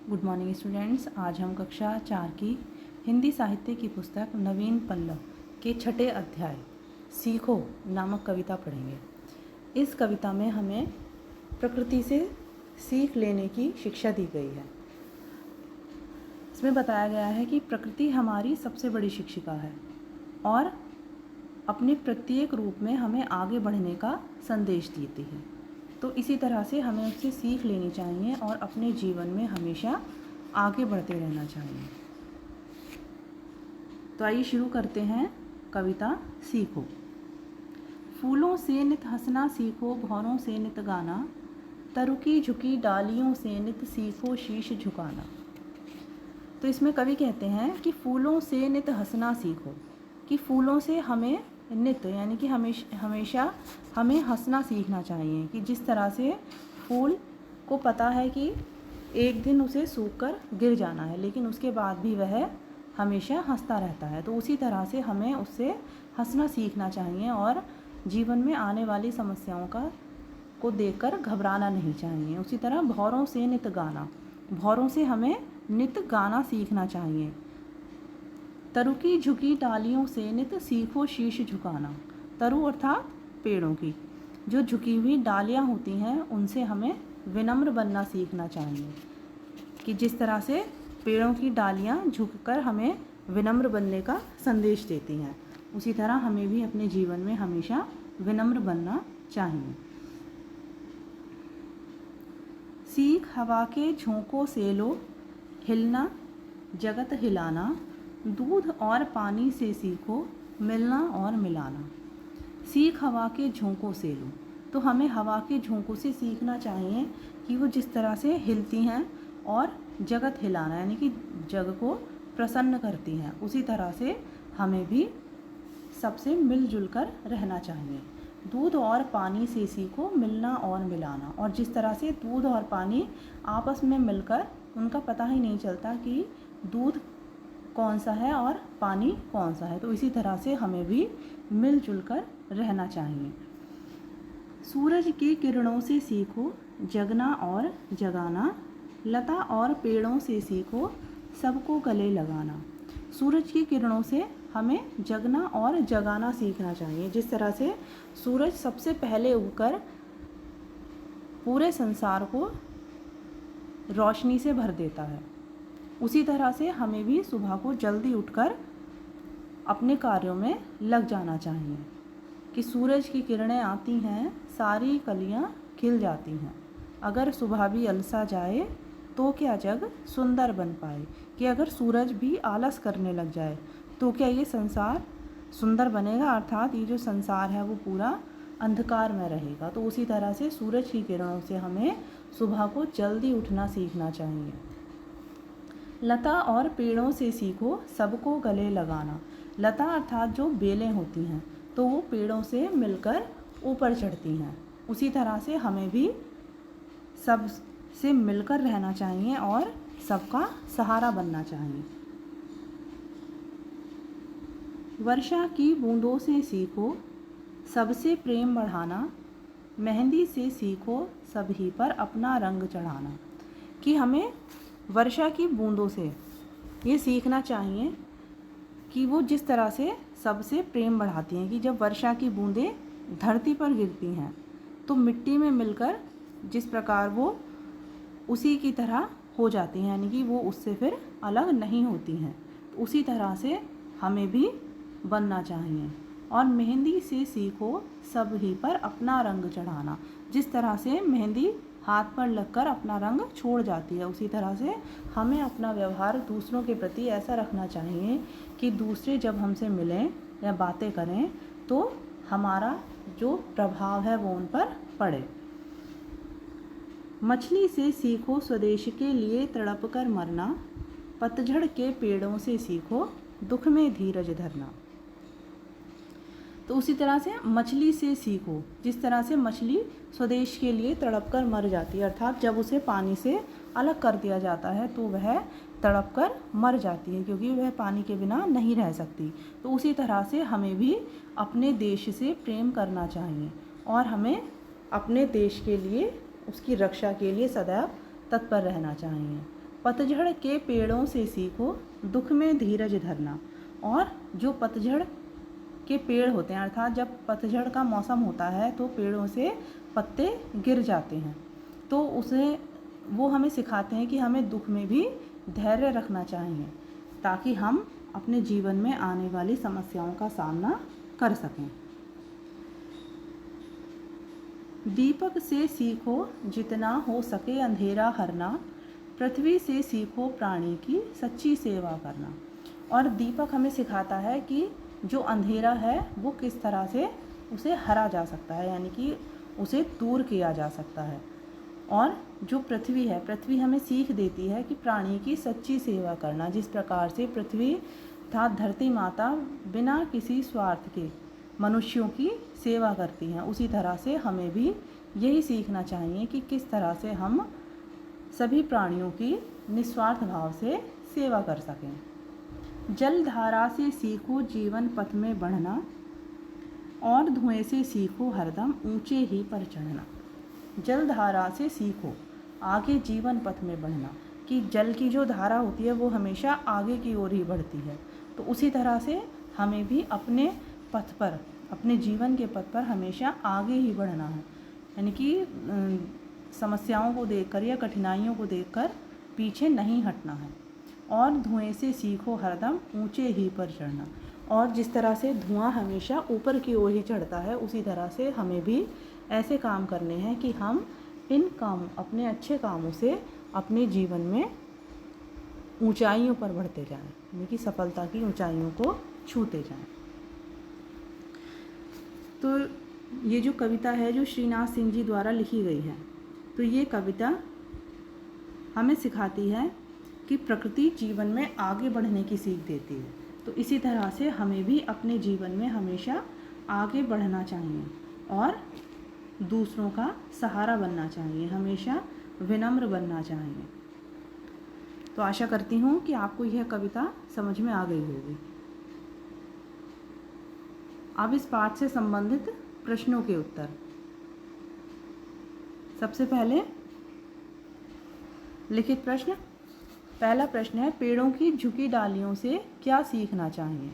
Good morning students. आज हम कक्षा 4 की हिंदी साहित्य की पुस्तक नवीन पल्लव के छठे अध्याय सीखो नामक कविता पढ़ेंगे। इस कविता में हमें प्रकृति से सीख लेने की शिक्षा दी गई है। इसमें बताया गया है कि प्रकृति हमारी सबसे बड़ी शिक्षिका है और अपने प्रत्येक रूप में हमें आगे बढ़ने का संदेश देती है। तो इसी तरह से हमें उससे सीख लेनी चाहिए और अपने जीवन में हमेशा आगे बढ़ते रहना चाहिए। तो आइए शुरू करते हैं कविता सीखो। फूलों से नित हंसना सीखो, भौरों से नित गाना, तरुकी झुकी डालियों से नित सीखो शीश झुकाना। तो इसमें कवि कहते हैं कि फूलों से नित हंसना सीखो, कि फूलों से हमें नित यानी कि हमेशा हमें हंसना सीखना चाहिए। कि जिस तरह से फूल को पता है कि एक दिन उसे सूख कर गिर जाना है, लेकिन उसके बाद भी वह हमेशा हंसता रहता है, तो उसी तरह से हमें उससे हंसना सीखना चाहिए और जीवन में आने वाली समस्याओं को देखकर घबराना नहीं चाहिए। उसी तरह भौरों से नित गाना, भौरों से हमें नित गाना सीखना चाहिए। तरुकी झुकी डालियों से नित सीखो शीश झुकाना, तरु अर्थात पेड़ों की जो झुकी हुई डालियाँ होती हैं उनसे हमें विनम्र बनना सीखना चाहिए। कि जिस तरह से पेड़ों की डालियाँ झुककर हमें विनम्र बनने का संदेश देती हैं, उसी तरह हमें भी अपने जीवन में हमेशा विनम्र बनना चाहिए। सीख हवा के झोंकों से लो, हिलना जगत हिलाना, दूध और पानी से सीखो मिलना और मिलाना। सीख हवा के झोंकों से लो, तो हमें हवा के झोंकों से सीखना चाहिए कि वो जिस तरह से हिलती हैं और जगत हिलाना यानी कि जग को प्रसन्न करती हैं, उसी तरह से हमें भी सबसे मिलजुल कर रहना चाहिए। दूध और पानी से सीखो मिलना और मिलाना, और जिस तरह से दूध और पानी आपस में मिलकर उनका पता ही नहीं चलता कि दूध कौन सा है और पानी कौन सा है, तो इसी तरह से हमें भी मिलजुल कर रहना चाहिए। सूरज की किरणों से सीखो जगना और जगाना, लता और पेड़ों से सीखो सबको गले लगाना। सूरज की किरणों से हमें जगना और जगाना सीखना चाहिए। जिस तरह से सूरज सबसे पहले उगकर पूरे संसार को रोशनी से भर देता है, उसी तरह से हमें भी सुबह को जल्दी उठकर अपने कार्यों में लग जाना चाहिए। कि सूरज की किरणें आती हैं सारी कलियां खिल जाती हैं, अगर सुबह भी अलसा जाए तो क्या जग सुंदर बन पाए। कि अगर सूरज भी आलस करने लग जाए तो क्या ये संसार सुंदर बनेगा, अर्थात ये जो संसार है वो पूरा अंधकार में रहेगा। तो उसी तरह से सूरज की किरणों से हमें सुबह को जल्दी उठना सीखना चाहिए। लता और पेड़ों से सीखो सबको गले लगाना। लता अर्थात जो बेलें होती हैं तो वो पेड़ों से मिलकर ऊपर चढ़ती हैं, उसी तरह से हमें भी सब से मिलकर रहना चाहिए और सबका सहारा बनना चाहिए। वर्षा की बूंदों से सीखो सबसे प्रेम बढ़ाना, मेहंदी से सीखो सभी पर अपना रंग चढ़ाना। कि हमें वर्षा की बूंदों से ये सीखना चाहिए कि वो जिस तरह से सबसे प्रेम बढ़ाती हैं। कि जब वर्षा की बूंदें धरती पर गिरती हैं तो मिट्टी में मिलकर जिस प्रकार वो उसी की तरह हो जाती हैं, यानी कि वो उससे फिर अलग नहीं होती हैं, तो उसी तरह से हमें भी बनना चाहिए। और मेहंदी से सीखो सभी पर अपना रंग चढ़ाना। जिस तरह से मेहंदी हाथ पर लगकर अपना रंग छोड़ जाती है, उसी तरह से हमें अपना व्यवहार दूसरों के प्रति ऐसा रखना चाहिए कि दूसरे जब हमसे मिलें या बातें करें तो हमारा जो प्रभाव है वो उन पर पड़े। मछली से सीखो स्वदेश के लिए तड़प कर मरना, पतझड़ के पेड़ों से सीखो दुख में धीरज धरना। तो उसी तरह से मछली से सीखो, जिस तरह से मछली स्वदेश के लिए तड़प कर मर जाती है, अर्थात जब उसे पानी से अलग कर दिया जाता है तो वह तड़प कर मर जाती है, क्योंकि वह पानी के बिना नहीं रह सकती। तो उसी तरह से हमें भी अपने देश से प्रेम करना चाहिए और हमें अपने देश के लिए उसकी रक्षा के लिए सदैव तत्पर रहना चाहिए। पतझड़ के पेड़ों से सीखो दुख में धीरज धरना। और जो पतझड़ के पेड़ होते हैं, अर्थात जब पतझड़ का मौसम होता है तो पेड़ों से पत्ते गिर जाते हैं, तो वो हमें सिखाते हैं कि हमें दुख में भी धैर्य रखना चाहिए ताकि हम अपने जीवन में आने वाली समस्याओं का सामना कर सकें। दीपक से सीखो जितना हो सके अंधेरा हरना, पृथ्वी से सीखो प्राणी की सच्ची सेवा करना। और दीपक हमें सिखाता है कि जो अंधेरा है वो किस तरह से उसे हरा जा सकता है, यानी कि उसे दूर किया जा सकता है। और जो पृथ्वी है, पृथ्वी हमें सीख देती है कि प्राणी की सच्ची सेवा करना। जिस प्रकार से पृथ्वी तथा धरती माता बिना किसी स्वार्थ के मनुष्यों की सेवा करती हैं, उसी तरह से हमें भी यही सीखना चाहिए कि किस तरह से हम सभी प्राणियों की निस्वार्थ भाव से सेवा कर सकें। जलधारा से सीखो जीवन पथ में बढ़ना, और धुएं से सीखो हरदम ऊंचे ही पर चढ़ना। जलधारा से सीखो आगे जीवन पथ में बढ़ना, कि जल की जो धारा होती है वो हमेशा आगे की ओर ही बढ़ती है। तो उसी तरह से हमें भी अपने पथ पर, अपने जीवन के पथ पर हमेशा आगे ही बढ़ना है, यानी कि समस्याओं को देखकर या कठिनाइयों को देखकर पीछे नहीं हटना है। और धुएं से सीखो हरदम ऊंचे ही पर चढ़ना। और जिस तरह से धुआं हमेशा ऊपर की ओर ही चढ़ता है, उसी तरह से हमें भी ऐसे काम करने हैं कि हम इन काम, अपने अच्छे कामों से अपने जीवन में ऊंचाइयों पर बढ़ते जाएं, यानी कि सफलता की ऊंचाइयों को छूते जाएं। तो ये जो कविता है जो श्रीनाथ सिंह जी द्वारा लिखी गई है, तो ये कविता हमें सिखाती है कि प्रकृति जीवन में आगे बढ़ने की सीख देती है। तो इसी तरह से हमें भी अपने जीवन में हमेशा आगे बढ़ना चाहिए और दूसरों का सहारा बनना चाहिए, हमेशा विनम्र बनना चाहिए। तो आशा करती हूँ कि आपको यह कविता समझ में आ गई होगी। अब इस पाठ से संबंधित प्रश्नों के उत्तर। सबसे पहले लिखित प्रश्न। पहला प्रश्न है, पेड़ों की झुकी डालियों से क्या सीखना चाहिए?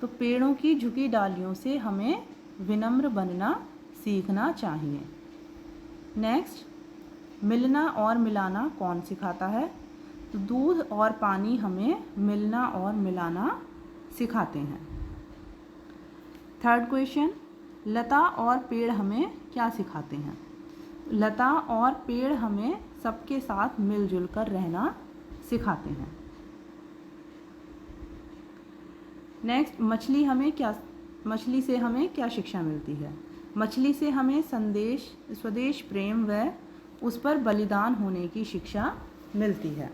तो पेड़ों की झुकी डालियों से हमें विनम्र बनना सीखना चाहिए। नेक्स्ट, मिलना और मिलाना कौन सिखाता है? तो दूध और पानी हमें मिलना और मिलाना सिखाते हैं। थर्ड क्वेश्चन, लता और पेड़ हमें क्या सिखाते हैं? लता और पेड़ हमें सबके साथ मिलजुल कर रहना सिखाते हैं। नेक्स्ट, मछली से हमें क्या शिक्षा मिलती है? मछली से हमें स्वदेश प्रेम व उस पर बलिदान होने की शिक्षा मिलती है।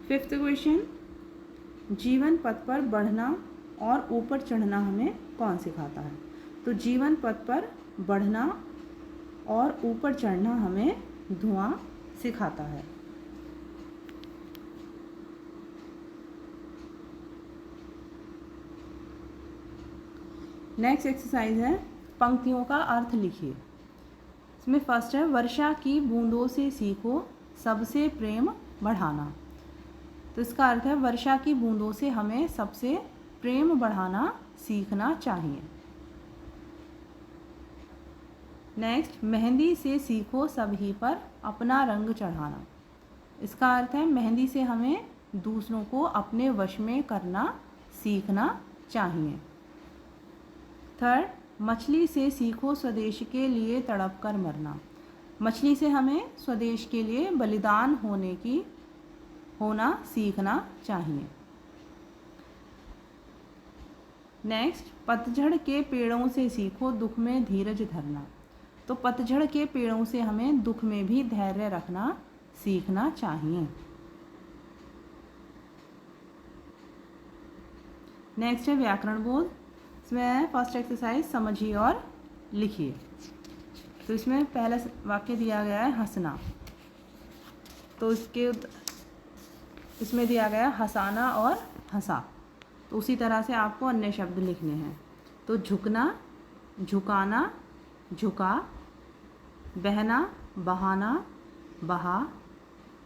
फिफ्थ क्वेश्चन, जीवन पथ पर बढ़ना और ऊपर चढ़ना हमें कौन सिखाता है? तो जीवन पथ पर बढ़ना और ऊपर चढ़ना हमें धुआं सिखाता है। नेक्स्ट एक्सरसाइज है, पंक्तियों का अर्थ लिखिए। इसमें फर्स्ट है, वर्षा की बूंदों से सीखो सबसे प्रेम बढ़ाना। तो इसका अर्थ है वर्षा की बूंदों से हमें सबसे प्रेम बढ़ाना सीखना चाहिए। नेक्स्ट, मेहंदी से सीखो सभी पर अपना रंग चढ़ाना। इसका अर्थ है मेहंदी से हमें दूसरों को अपने वश में करना सीखना चाहिए। थर्ड, मछली से सीखो स्वदेश के लिए तड़प कर मरना। मछली से हमें स्वदेश के लिए बलिदान होना सीखना चाहिए। नेक्स्ट, पतझड़ के पेड़ों से सीखो दुख में धीरज धरना। तो पतझड़ के पेड़ों से हमें दुख में भी धैर्य रखना सीखना चाहिए। नेक्स्ट है व्याकरण बोध। इसमें फर्स्ट एक्सरसाइज समझिए और लिखिए। तो इसमें पहला वाक्य दिया गया है हंसना, तो इसमें दिया गया हंसाना और हंसा। तो उसी तरह से आपको अन्य शब्द लिखने हैं। तो झुकना, झुकाना, झुका, बहना, बहाना, बहा,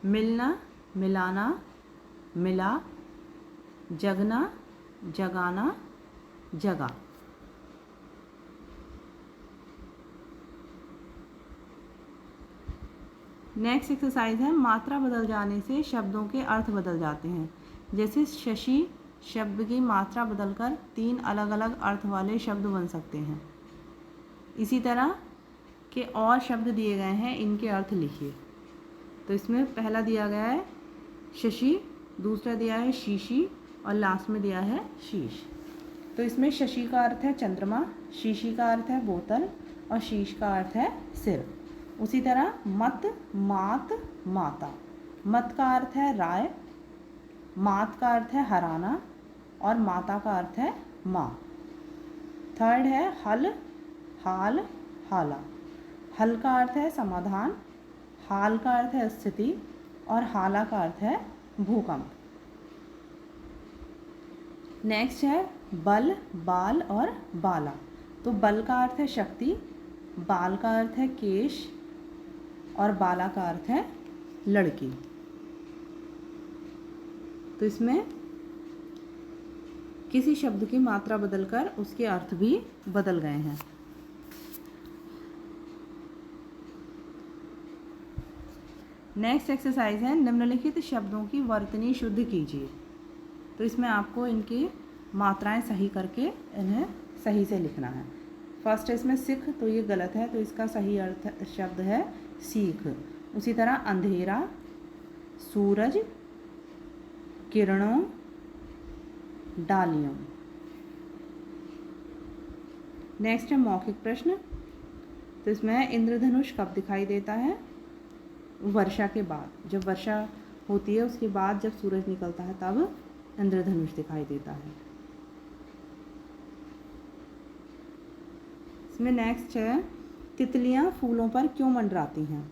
मिलना, मिलाना, मिला, जगना, जगाना, जगा। नेक्स्ट एक्सरसाइज है मात्रा बदल जाने से शब्दों के अर्थ बदल जाते हैं। जैसे शशि शब्द की मात्रा बदलकर 3 अलग अलग अर्थ वाले शब्द बन सकते हैं। इसी तरह के और शब्द दिए गए हैं, इनके अर्थ लिखिए। तो इसमें पहला दिया गया है शशि, दूसरा दिया है शीशी और लास्ट में दिया है शीश। तो इसमें शशि का अर्थ है चंद्रमा, शीशी का अर्थ है बोतल और शीश का अर्थ है सिर। उसी तरह मत, मात, माता। मत का अर्थ है राय, मात का अर्थ है हराना और माता का अर्थ है माँ। थर्ड है हल, हाल, हाला। हल का अर्थ है समाधान, हाल का अर्थ है स्थिति और हाला का अर्थ है भूकंप। नेक्स्ट है बल, बाल और बाला। तो बल का अर्थ है शक्ति, बाल का अर्थ है केश और बाला का अर्थ है लड़की। तो इसमें किसी शब्द की मात्रा बदलकर उसके अर्थ भी बदल गए हैं। नेक्स्ट एक्सरसाइज है निम्नलिखित शब्दों की वर्तनी शुद्ध कीजिए। तो इसमें आपको इनकी मात्राएं सही करके इन्हें सही से लिखना है। फर्स्ट है इसमें सिख, तो ये गलत है, तो इसका सही अर्थ शब्द है सीख। उसी तरह अंधेरा, सूरज, किरणों, डालियों। नेक्स्ट है मौखिक प्रश्न। तो इसमें इंद्रधनुष कब दिखाई देता है? वर्षा के बाद। जब वर्षा होती है उसके बाद जब सूरज निकलता है तब इंद्रधनुष दिखाई देता है। इसमें नेक्स्ट है तितलियां फूलों पर क्यों मंडराती हैं?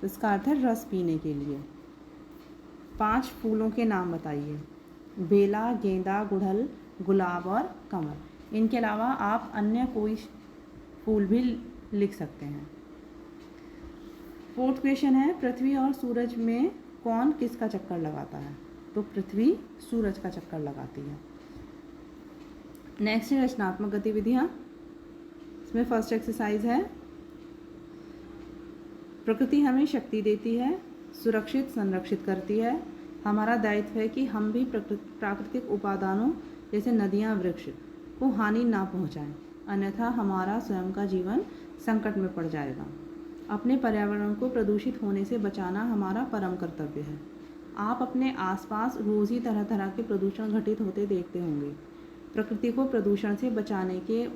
तो इसका अर्थ है रस पीने के लिए। 5 फूलों के नाम बताइए। बेला, गेंदा, गुड़हल, गुलाब और कमल। इनके अलावा आप अन्य कोई फूल भी लिख सकते हैं। फोर्थ क्वेश्चन है पृथ्वी और सूरज में कौन किसका चक्कर लगाता है? तो पृथ्वी सूरज का चक्कर लगाती है। नेक्स्ट है रचनात्मक गतिविधियाँ। इसमें फर्स्ट एक्सरसाइज है प्रकृति हमें शक्ति देती है, सुरक्षित संरक्षित करती है। हमारा दायित्व है कि हम भी प्राकृतिक उपादानों जैसे नदियाँ, वृक्ष को हानि ना पहुँचाएं, अन्यथा हमारा स्वयं का जीवन संकट में पड़ जाएगा। अपने पर्यावरण को प्रदूषित होने से बचाना हमारा परम कर्तव्य है। आप अपने आसपास रोज़ ही तरह तरह के प्रदूषण घटित होते देखते होंगे। प्रकृति को प्रदूषण से बचाने के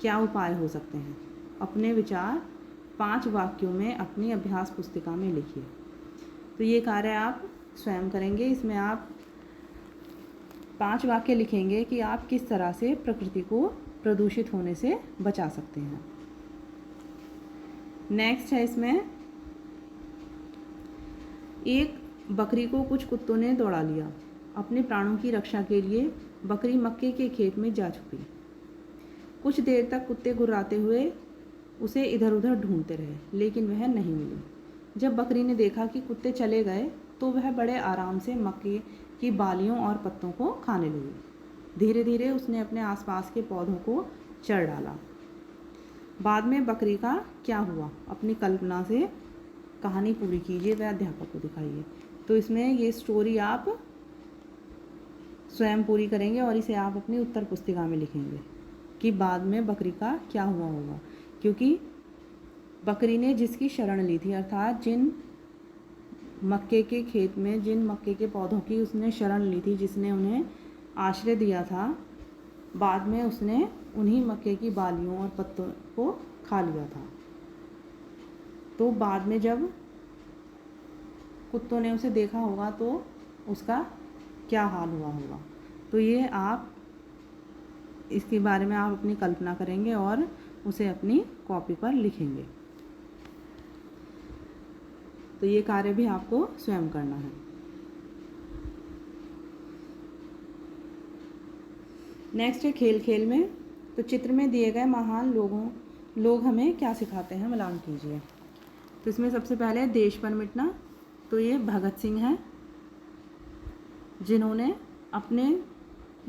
क्या उपाय हो सकते हैं? अपने विचार 5 वाक्यों में अपनी अभ्यास पुस्तिका में लिखिए। तो ये कार्य आप स्वयं करेंगे। इसमें आप 5 वाक्य लिखेंगे कि आप किस तरह से प्रकृति को प्रदूषित होने से बचा सकते हैं। नेक्स्ट है इसमें एक बकरी को कुछ कुत्तों ने दौड़ा लिया। अपने प्राणों की रक्षा के लिए बकरी मक्के के खेत में जा छुपी। कुछ देर तक कुत्ते गुर्राते हुए उसे इधर उधर ढूंढते रहे, लेकिन वह नहीं मिली। जब बकरी ने देखा कि कुत्ते चले गए तो वह बड़े आराम से मक्के की बालियों और पत्तों को खाने लगी। धीरे धीरे उसने अपने आसपास के पौधों को चर डाला। बाद में बकरी का क्या हुआ? अपनी कल्पना से कहानी पूरी कीजिए व अध्यापक को दिखाइए। तो इसमें ये स्टोरी आप स्वयं पूरी करेंगे और इसे आप अपनी उत्तर पुस्तिका में लिखेंगे कि बाद में बकरी का क्या हुआ होगा। क्योंकि बकरी ने जिसकी शरण ली थी, अर्थात जिन मक्के के खेत में जिन मक्के के पौधों की उसने शरण ली थी, जिसने उन्हें आश्रय दिया था, बाद में उसने उन्हीं मक्के की बालियों और पत्तों को खा लिया था। तो बाद में जब कुत्तों ने उसे देखा होगा तो उसका क्या हाल हुआ होगा। तो ये आप इसके बारे में आप अपनी कल्पना करेंगे और उसे अपनी कॉपी पर लिखेंगे। तो ये कार्य भी आपको स्वयं करना है। नेक्स्ट है खेल खेल में। तो चित्र में दिए गए महान लोग हमें क्या सिखाते हैं, मिलान कीजिए। तो इसमें सबसे पहले देश पर मिटना, तो ये भगत सिंह हैं, जिन्होंने अपने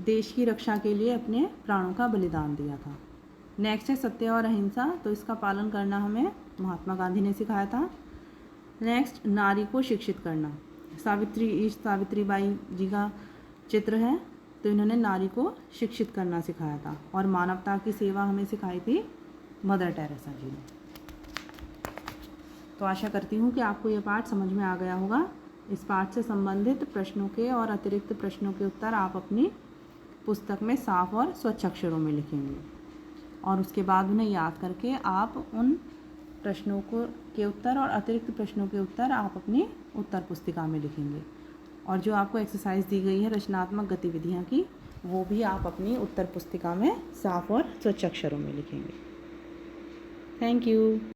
देश की रक्षा के लिए अपने प्राणों का बलिदान दिया था। नेक्स्ट है सत्य और अहिंसा, तो इसका पालन करना हमें महात्मा गांधी ने सिखाया था। नेक्स्ट नारी को शिक्षित करना, सावित्रीबाई जी का चित्र है, तो इन्होंने नारी को शिक्षित करना सिखाया था। और मानवता की सेवा हमें सिखाई थी मदर टेरेसा जी ने। तो आशा करती हूँ कि आपको ये पाठ समझ में आ गया होगा। इस पाठ से संबंधित प्रश्नों के और अतिरिक्त प्रश्नों के उत्तर आप अपनी पुस्तक में साफ और स्वच्छ अक्षरों में लिखेंगे, और उसके बाद उन्हें याद करके आप उन प्रश्नों के उत्तर और अतिरिक्त प्रश्नों के उत्तर आप अपनी उत्तर पुस्तिका में लिखेंगे। और जो आपको एक्सरसाइज दी गई है रचनात्मक गतिविधियाँ की, वो भी आप अपनी उत्तर पुस्तिका में साफ और स्वच्छ अक्षरों में लिखेंगे। Thank you.